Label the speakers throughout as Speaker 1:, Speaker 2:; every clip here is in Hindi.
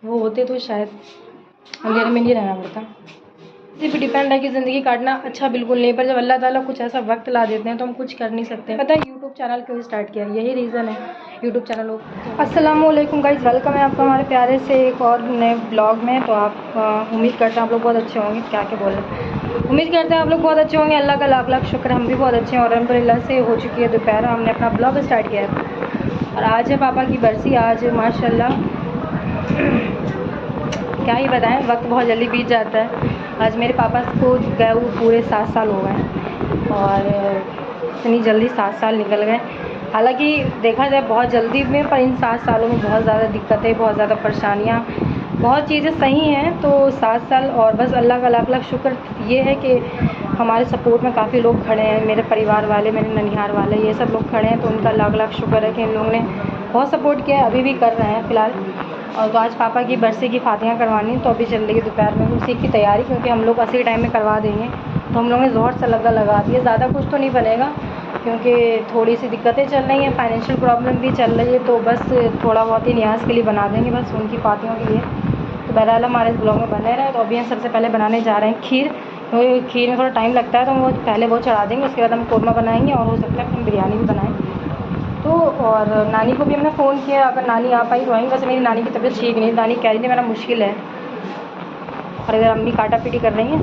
Speaker 1: वो होते तो शायद अंधेरे में नहीं रहना पड़ता। इसी पे डिपेंड है कि ज़िंदगी काटना अच्छा बिल्कुल नहीं, पर जब अल्लाह ताला कुछ ऐसा वक्त ला देते हैं तो हम कुछ कर नहीं सकते। पता है यूट्यूब चैनल क्यों स्टार्ट किया? यही रीज़न है यूट्यूब चैनल हो। अस्सलाम वालेकुम गाइस, वेलकम है आपका हमारे प्यारे से एक और नए ब्लॉग में। तो आप उम्मीद करते हैं आप लोग बहुत अच्छे होंगे। क्या क्या बोल रहे हैं, उम्मीद करते हैं आप लोग बहुत अच्छे होंगे। अल्लाह का लाख लाख शुक्र, हम भी बहुत अच्छे हैं और अल्हम्दुलिल्लाह से हो चुकी है दोपहर, हमने अपना ब्लॉग स्टार्ट किया है। और आज है पापा की बरसी। आज माशाल्लाह क्या ही बताएं, वक्त बहुत जल्दी बीत जाता है। आज मेरे पापा को गए हुए पूरे 7 साल हो गए और इतनी जल्दी 7 साल निकल गए। हालांकि देखा जाए बहुत जल्दी में, पर इन 7 सालों में बहुत ज़्यादा दिक्कतें, बहुत ज़्यादा परेशानियाँ, बहुत चीज़ें सही हैं। तो 7 साल और बस अल्लाह का लाख लाख शुक्र ये है कि हमारे सपोर्ट में काफ़ी लोग खड़े हैं, मेरे परिवार वाले, मेरे ननिहाल वाले, ये सब लोग खड़े हैं। तो उनका लाख लाख शुक्र है कि इन लोगों ने बहुत सपोर्ट किया है, अभी भी कर रहे हैं फ़िलहाल। और तो आज पापा की बरसी की फातियाँ करवानी, तो अभी चल रही है दोपहर में उसी की तैयारी, क्योंकि हम लोग उसी टाइम में करवा देंगे। तो हम लोगों ने ज़ोहर से लगा दिया। ज़्यादा कुछ तो नहीं बनेगा क्योंकि थोड़ी सी दिक्कतें चल रही हैं, फाइनेंशियल प्रॉब्लम भी चल रही है। तो बस थोड़ा बहुत ही न्याज के लिए बना देंगे, बस उनकी फातियों के लिए। तो बहरहाल हमारे इस ब्लॉग में बने रहे। तो अभी हम सबसे पहले बनाने जा रहे हैं खीर। तो खीर में थोड़ा टाइम लगता है, तो हम वो पहले वो चढ़ा देंगे, उसके बाद हम कोरमा बनाएंगे और हो सकता है हम बिरयानी भी बनाएँ। तो और नानी को भी हमने फ़ोन किया, अगर नानी आ पाई तो आएंगे। वैसे मेरी नानी की तबीयत ठीक नहीं, नानी कह रही थी मेरा मुश्किल है, और इधर अम्मी काटा पीटी कर रही हैं।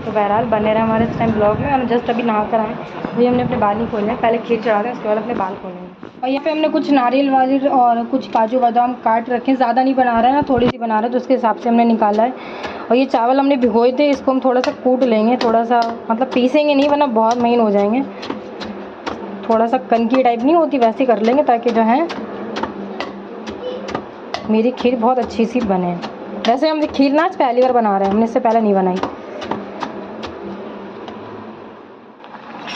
Speaker 1: तो बहरहाल बने रहे हमारे इस टाइम ब्लॉग में। हम जस्ट अभी नहा कर आए, वही हमने अपने बाल नहीं खोले हैं, पहले खीर चढ़ा दें उसके बाद अपने बाल खोलेंगे। और यहाँ पे हमने कुछ नारियल वारियल और कुछ काजू बादाम काट रखे, ज़्यादा नहीं बना रहे हैं ना, थोड़ी सी बना रहे हैं, तो उसके हिसाब से हमने निकाला है। और ये चावल हमने भिगोए थे, इसको हम थोड़ा सा कूट लेंगे, थोड़ा सा मतलब पीसेंगे नहीं वरना बहुत महीन हो जाएंगे। थोड़ा सा कनकी टाइप नहीं होती वैसे कर लेंगे, ताकि जो है मेरी खीर बहुत अच्छी सी बने। वैसे हम खीर ना आज पहली बार बना रहे हैं, हमने इससे पहले नहीं बनाई।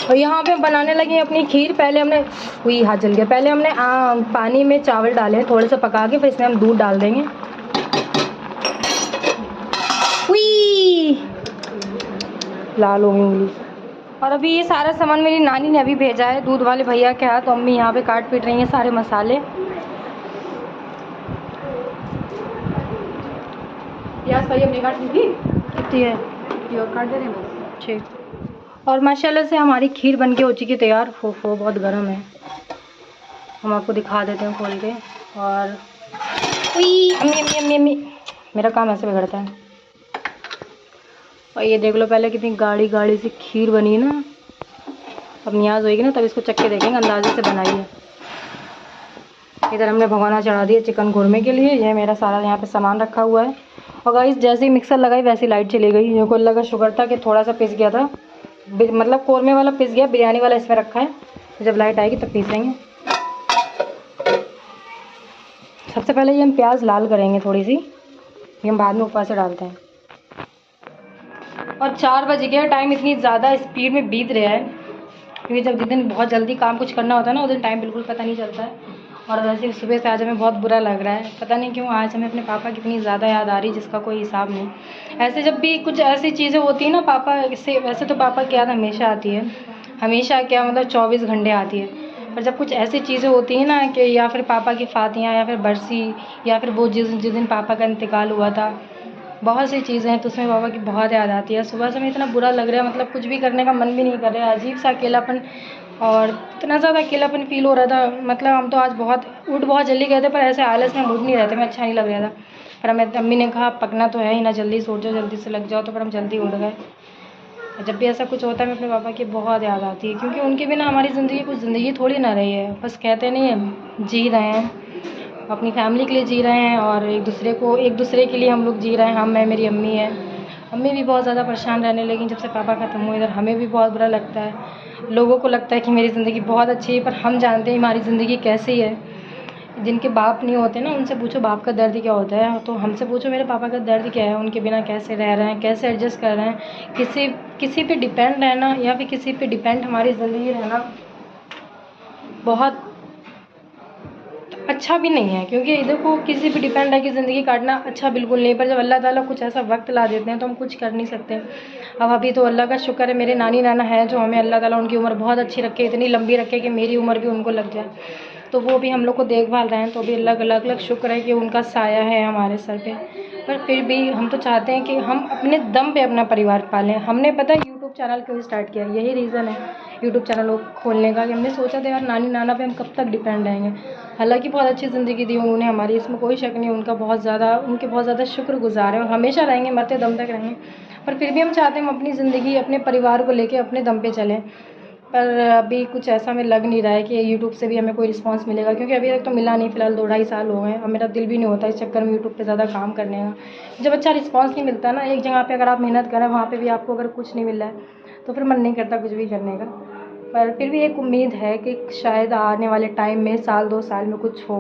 Speaker 1: और यहाँ पे हम बनाने लगे अपनी खीर। पहले हमने हुई हाथ जल गया, पहले हमने पानी में चावल डाले थोड़े से पका के, फिर इसमें हम दूध डाल देंगे। हुई लाल हो गई उंगली। और अभी ये सारा सामान मेरी नानी ने अभी भेजा है दूध वाले भैया के हाथ। तो अम्मी यहाँ पे काट पीट रही हैं सारे मसाले। प्याज सही हमने काट ली थी, कितनी है ये और काट दे रहे हैं, ठीक। और माशाल्लाह से हमारी खीर बनके हो चुकी तैयार। फो बहुत गर्म है, हम आपको दिखा देते हैं खोल के। और अम्मी अम्मी अम्मी अम्मी मेरा काम ऐसे बिगड़ता है। और ये देख लो पहले कितनी गाढ़ी गाढ़ी सी खीर बनी है ना। अब न्याज होएगी ना तब इसको चक्के देखेंगे, अंदाजे से बनाई है। इधर हमने भगोना चढ़ा दिया चिकन घुरमे के लिए। ये मेरा सारा यहाँ पे सामान रखा हुआ है। और गाइस जैसे ही मिक्सर लगाई वैसे ही लाइट चली गई। मेरे को लगा शुगर था कि थोड़ा सा पिस गया था, मतलब कौरमे वाला पिस गया, बिरयानी वाला इसमें रखा है। जब लाइट आएगी तब पीसेंगे। सबसे पहले ये हम प्याज लाल करेंगे थोड़ी सी, ये हम बाद में ऊपर से डालते हैं। और 4 बज गया, टाइम इतनी ज़्यादा स्पीड में बीत रहा है, क्योंकि जब जिस दिन बहुत जल्दी काम कुछ करना होता है ना उस दिन टाइम बिल्कुल पता नहीं चलता है। और वैसे सुबह से आज हमें बहुत बुरा लग रहा है, पता नहीं क्यों आज हमें अपने पापा की इतनी ज़्यादा याद आ रही जिसका कोई हिसाब नहीं। ऐसे जब भी कुछ ऐसी चीज़ें होती हैं ना पापा से, वैसे तो पापा की याद हमेशा आती है, हमेशा क्या मतलब 24 घंटे आती है। पर जब कुछ ऐसी चीज़ें होती हैं ना कि या फिर पापा की फातियाँ या फिर बरसी या फिर वो जिस दिन पापा का इंतकाल हुआ था, बहुत सी चीज़ें हैं तो उसमें पापा की बहुत याद आती है। सुबह से मैं इतना बुरा लग रहा है, मतलब कुछ भी करने का मन भी नहीं कर रहा है, अजीब सा अकेलापन, और इतना ज़्यादा अकेलापन फील हो रहा था। मतलब हम तो आज बहुत जल्दी गए थे, पर ऐसे आलस में उठ नहीं रहे थे, मैं अच्छा नहीं लग रहा था। पर हमें अम्मी ने कहा पकना तो है ही ना, जल्दी सो जाओ, जल्दी से लग जाओ, तो फिर हम जल्दी उठ गए। जब भी ऐसा कुछ होता है मैं अपने पापा की बहुत याद आती है, क्योंकि उनके बिना हमारी ज़िंदगी कुछ ज़िंदगी थोड़ी ना रही है। बस कहते नहीं है जी रहे हैं, अपनी फैमिली के लिए जी रहे हैं और एक दूसरे के लिए हम लोग जी रहे हैं। हम, मैं, मेरी अम्मी है। अम्मी भी बहुत ज़्यादा परेशान रहने लगी जब से पापा ख़त्म हुए। इधर हमें भी बहुत बुरा लगता है, लोगों को लगता है कि मेरी ज़िंदगी बहुत अच्छी है, पर हम जानते हैं हमारी ज़िंदगी कैसी है। जिनके बाप नहीं होते ना उनसे पूछो बाप का दर्द क्या होता है, तो हमसे पूछो मेरे पापा का दर्द क्या है, उनके बिना कैसे रह रहे हैं, कैसे एडजस्ट कर रहे हैं। किसी पे डिपेंड रहना या फिर किसी पे डिपेंड हमारी ज़िंदगी रहना बहुत अच्छा भी नहीं है, क्योंकि देखो किसी पे डिपेंड है कि ज़िंदगी काटना अच्छा बिल्कुल नहीं, पर जब अल्लाह ताला कुछ ऐसा वक्त ला देते हैं तो हम कुछ कर नहीं सकते। अब अभी तो अल्लाह का शुक्र है मेरे नानी नाना है, जो हमें अल्लाह ताला उनकी उम्र बहुत अच्छी रखे, इतनी लंबी रखे कि मेरी उम्र भी उनको लग जाए। तो वो भी हम लोग को देखभाल रहे हैं, तो भी अलग अलग शुक्र है कि उनका साया है हमारे सर पे। पर फिर भी हम तो चाहते हैं कि हम अपने दम पे अपना परिवार पालें। हमने पता है यूट्यूब चैनल क्यों स्टार्ट किया, यही रीज़न है यूट्यूब चैनल खोलने का, कि हमने सोचा था यार नानी नाना पे हम कब तक डिपेंड रहेंगे। हालांकि बहुत अच्छी ज़िंदगी दी उन्होंने हमारी, इसमें कोई शक नहीं, उनके बहुत ज़्यादा शुक्रगुजार हैं और हमेशा रहेंगे, मरते दम तक रहेंगे। पर फिर भी हम चाहते हैं हम अपनी ज़िंदगी अपने परिवार को लेके अपने दम पे चलें। पर अभी कुछ ऐसा हमें लग नहीं रहा है कि यूट्यूब से भी हमें कोई रिस्पांस मिलेगा, क्योंकि अभी तक तो मिला नहीं। फ़िलहाल 2-2.5 साल हो गए हैं और मेरा दिल भी नहीं होता इस चक्कर में यूट्यूब पे ज़्यादा काम करने का। जब अच्छा रिस्पांस नहीं मिलता ना, एक जगह पे अगर आप मेहनत करें वहाँ पे भी आपको अगर कुछ नहीं मिल रहा है तो फिर मन नहीं करता कुछ भी करने का। पर फिर भी एक उम्मीद है कि शायद आने वाले टाइम में 1-2 साल में कुछ हो,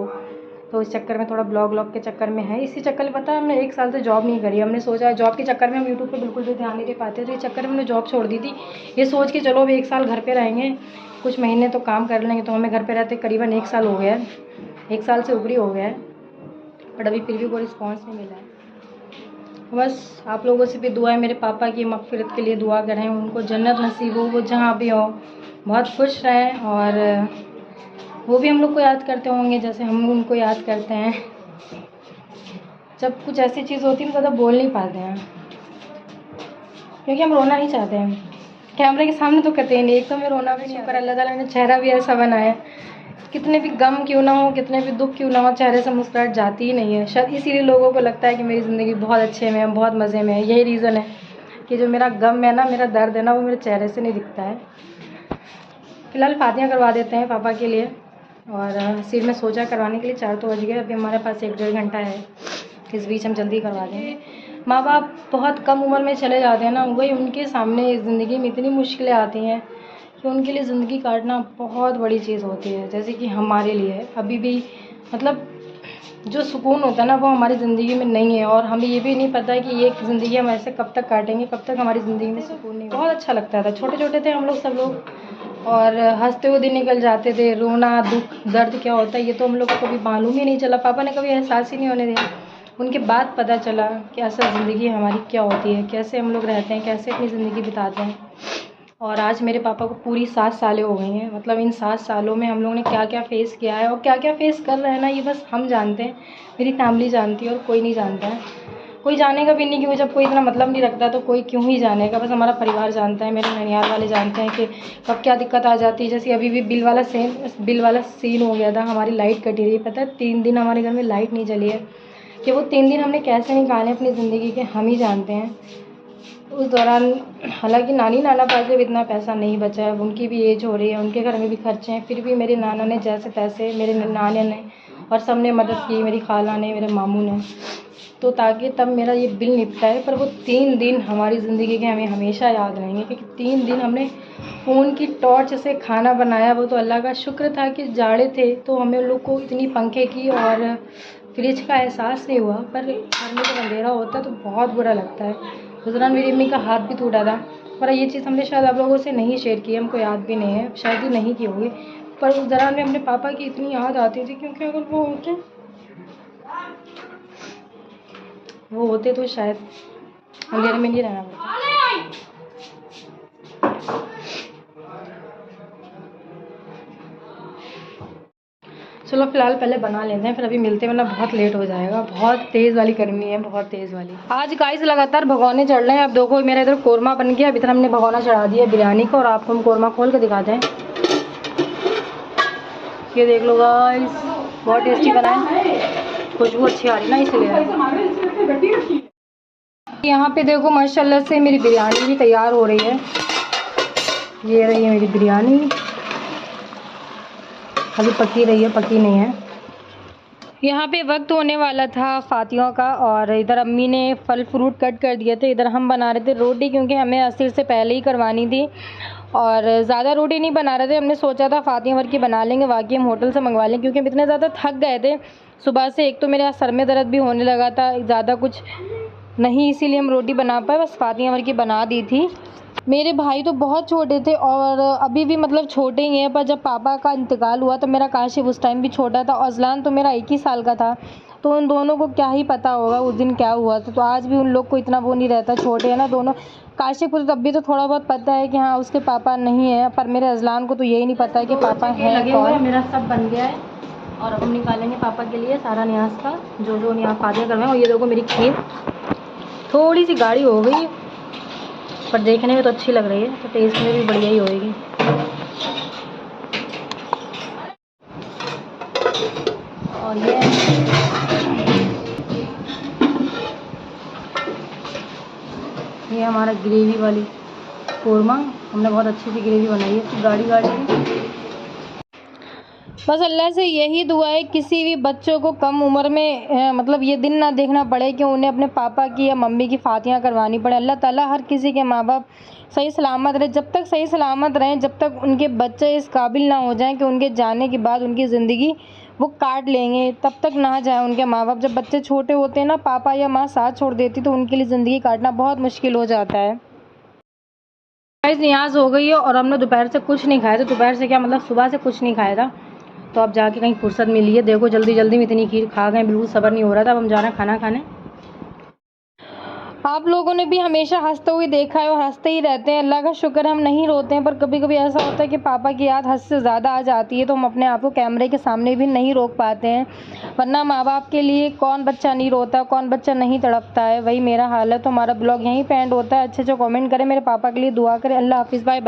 Speaker 1: तो इस चक्कर में थोड़ा ब्लॉग के चक्कर में है। इसी चक्कर में पता है हमने 1 साल से जॉब नहीं करी। हमने सोचा जॉब के चक्कर में हम यूट्यूब पे बिल्कुल भी ध्यान नहीं दे पाते, तो इस चक्कर में हमने जॉब छोड़ दी थी, ये सोच के चलो अब 1 साल घर पे रहेंगे, कुछ महीने तो काम कर लेंगे। तो हमें घर पे रहते करीबन 1 साल हो गया है, 1 साल से ऊपर ही हो गया है, बट अभी फिर भी कोई रिस्पॉन्स नहीं मिला है। बस आप लोगों से भी दुआ है, मेरे पापा की मग़फ़िरत के लिए दुआ करें, उनको जन्नत नसीब हो, वो जहाँ भी हो बहुत खुश रहें, और वो भी हम लोग को याद करते होंगे जैसे हम उनको याद करते हैं। जब कुछ ऐसी चीज़ होती है हम ज़्यादा बोल नहीं पाते हैं, क्योंकि हम रोना नहीं चाहते हैं, कैमरे के सामने तो कहते ही नहीं। एक तो मैं रोना भी नहीं, पर अल्लाह ताला ने चेहरा भी ऐसा बनाया, कितने भी गम क्यों ना हो, कितने भी दुख क्यों ना हो, चेहरे से मुस्कुराहट जाती ही नहीं है। शायद इसीलिए लोगों को लगता है कि मेरी ज़िंदगी बहुत अच्छे में है, बहुत मज़े में है। यही रीज़न है कि जो मेरा गम है ना, मेरा दर्द है ना, वो मेरे चेहरे से नहीं दिखता है। फ़िलहाल फातिहा करवा देते हैं पापा के लिए, और सिर में सोजा करवाने के लिए 4 तो बज गए, अभी हमारे पास 1-1.5 घंटा है, इस बीच हम जल्दी करवा देंगे। माँ बाप बहुत कम उम्र में चले जाते हैं ना, वही उनके सामने ज़िंदगी में इतनी मुश्किलें आती हैं कि उनके लिए ज़िंदगी काटना बहुत बड़ी चीज़ होती है। जैसे कि हमारे लिए अभी भी मतलब जो सुकून होता है ना, वो हमारी ज़िंदगी में नहीं है, और हमें ये भी नहीं पता है कि ये ज़िंदगी हम ऐसे कब तक काटेंगे, कब तक हमारी ज़िंदगी में सुकून नहीं। बहुत अच्छा लगता था, छोटे छोटे थे हम लोग सब लोग, और हंसते हुए दिन निकल जाते थे। रोना दुख दर्द क्या होता है ये तो हम लोग को कभी मालूम ही नहीं चला, पापा ने कभी एहसास ही नहीं होने दिया। उनके बाद पता चला कि असल ज़िंदगी हमारी क्या होती है, कैसे हम लोग रहते हैं, कैसे अपनी ज़िंदगी बिताते हैं। और आज मेरे पापा को पूरी 7 सालें हो गई हैं। मतलब इन 7 सालों में हम लोगों ने क्या क्या फ़ेस किया है और क्या क्या फ़ेस कर रहे हैं ना, ये बस हम जानते हैं, मेरी फैमिली जानती है, और कोई नहीं जानता है। कोई जानेगा भी नहीं, क्योंकि जब कोई इतना मतलब नहीं रखता तो कोई क्यों ही जानेगा। बस हमारा परिवार जानता है, मेरे ननिहाल वाले जानते हैं कि कब क्या दिक्कत आ जाती है। जैसे अभी भी बिल वाला सीन हो गया था, हमारी लाइट कटी रही, पता है 3 दिन हमारे घर में लाइट नहीं जली है। कि वो 3 दिन हमने कैसे निकाले अपनी ज़िंदगी के, हम ही जानते हैं। उस दौरान हालांकि नानी नाना पास भी इतना पैसा नहीं बचा है, उनकी भी एज हो रही है, उनके घर में भी खर्चे हैं, फिर भी मेरे नाना ने जैसे तैसे, मेरे नाने ने और सब ने मदद की, मेरी खाला ने, मेरे मामू ने, तो ताकि तब मेरा ये बिल निपटा है। पर वो 3 दिन हमारी ज़िंदगी के हमें हमेशा याद रहेंगे, क्योंकि 3 दिन हमने फ़ोन की टॉर्च से खाना बनाया। वो तो अल्लाह का शुक्र था कि जाड़े थे तो हमें लोग को इतनी पंखे की और फ्रिज का एहसास नहीं हुआ, पर घर में जब अंधेरा होता है तो बहुत बुरा लगता है। उस दौरान मेरी अम्मी का हाथ भी टूटा था, पर ये चीज़ हमने शायद आप लोगों से नहीं शेयर की, हमको याद भी नहीं है, शायद ही नहीं की होगी। पर उस दौरान में अपने पापा की इतनी याद आती थी, क्योंकि अगर वो होते तो शायद अंधेरे में नहीं रहना पड़ता। चलो फिलहाल पहले बना लेते हैं, फिर अभी मिलते हैं, वरना बहुत लेट हो जाएगा। बहुत तेज़ वाली गर्मी है, बहुत तेज़ वाली। आज गाइस लगातार भगोने चढ़ रहे हैं। अब देखो मेरा इधर कोरमा बन गया, अभी तक हमने भगोना चढ़ा दिया बिरयानी को, और आपको हम कोरमा खोल के दिखाते हैं। ये देख लो गाइस, बहुत टेस्टी बना है, खुशबू अच्छी आ रही ना इसलिए। यहाँ पे देखो माशाल्लाह से मेरी बिरयानी भी तैयार हो रही है। ये रही है मेरी बिरयानी, अभी पकी रही है, पकी नहीं है। यहाँ पे वक्त होने वाला था फातियों का, और इधर अम्मी ने फल फ्रूट कट कर दिए थे। इधर हम बना रहे थे रोटी, क्योंकि हमें असर से पहले ही करवानी थी, और ज़्यादा रोटी नहीं बना रहे थे। हमने सोचा था फातियों भर की बना लेंगे, बाकी हम होटल से मंगवा लें, क्योंकि हम इतने ज़्यादा थक गए थे सुबह से। एक तो मेरे सर में दर्द भी होने लगा था, ज़्यादा कुछ नहीं, इसीलिए हम रोटी बना पाए, बस फातियों भर की बना दी थी। मेरे भाई तो बहुत छोटे थे, और अभी भी मतलब छोटे ही हैं, पर जब पापा का इंतकाल हुआ तो मेरा काशिफ उस टाइम भी छोटा था, और अज़लान तो मेरा 1 ही साल का था। तो उन दोनों को क्या ही पता होगा उस दिन क्या हुआ था। तो आज भी उन लोग को इतना वो नहीं रहता, छोटे हैं ना दोनों। काशिफ को तब भी तो थोड़ा बहुत पता है कि हाँ उसके पापा नहीं है, पर मेरे अज़लान को तो यही नहीं पता है कि पापा हैं कौन। मेरा सब बन गया है, और अब हम निकालेंगे पापा के लिए सारा न्याज का, जो जो न्याज फातिहा करवाएं। और ये देखो मेरी खीर थोड़ी सी गाढ़ी हो गई पर देखने में तो अच्छी लग रही है, तो टेस्ट में भी बढ़िया ही होएगी। और ये हमारा ग्रेवी वाली कोरमा, हमने बहुत अच्छी सी ग्रेवी बनाई है, इसकी गाढ़ी गाढ़ी। बस अल्लाह से यही दुआ है किसी भी बच्चों को कम उम्र में मतलब ये दिन ना देखना पड़े कि उन्हें अपने पापा की या मम्मी की फातिहा करवानी पड़े। अल्लाह ताला हर किसी के माँ बाप सही सलामत रहे। जब तक सही सलामत रहें, जब तक उनके बच्चे इस काबिल ना हो जाएं कि उनके जाने के बाद उनकी ज़िंदगी वो काट लेंगे, तब तक ना जाए उनके माँ बाप। जब बच्चे छोटे होते हैं ना, पापा या माँ साथ छोड़ देती तो उनके लिए ज़िंदगी काटना बहुत मुश्किल हो जाता है। गाइस न्याज़ हो गई है और हमने दोपहर से कुछ नहीं खाया था। दोपहर से क्या मतलब सुबह से कुछ नहीं खाया था, तो अब जाके कहीं फुर्सत मिली है। देखो जल्दी जल्दी में इतनी खीर खा गए, बिल्कुल सब्र नहीं हो रहा था। अब हम जा रहे हैं खाना खाने। आप लोगों ने भी हमेशा हंसते हुए देखा है और हंसते ही रहते हैं। अल्लाह का शुक्र हम नहीं रोते हैं, पर कभी कभी ऐसा होता है कि पापा की याद हद से ज़्यादा आ जाती है, तो हम अपने आप को कैमरे के सामने भी नहीं रोक पाते हैं। वरना माँ बाप के लिए कौन बच्चा नहीं रोता, कौन बच्चा नहीं तड़पता है, वही मेरा हाल है। तो हमारा ब्लॉग यहीं पे एंड होता है। अच्छे कमेंट करें, मेरे पापा के लिए दुआ करें। अल्लाह हाफिज़, बाय बाय।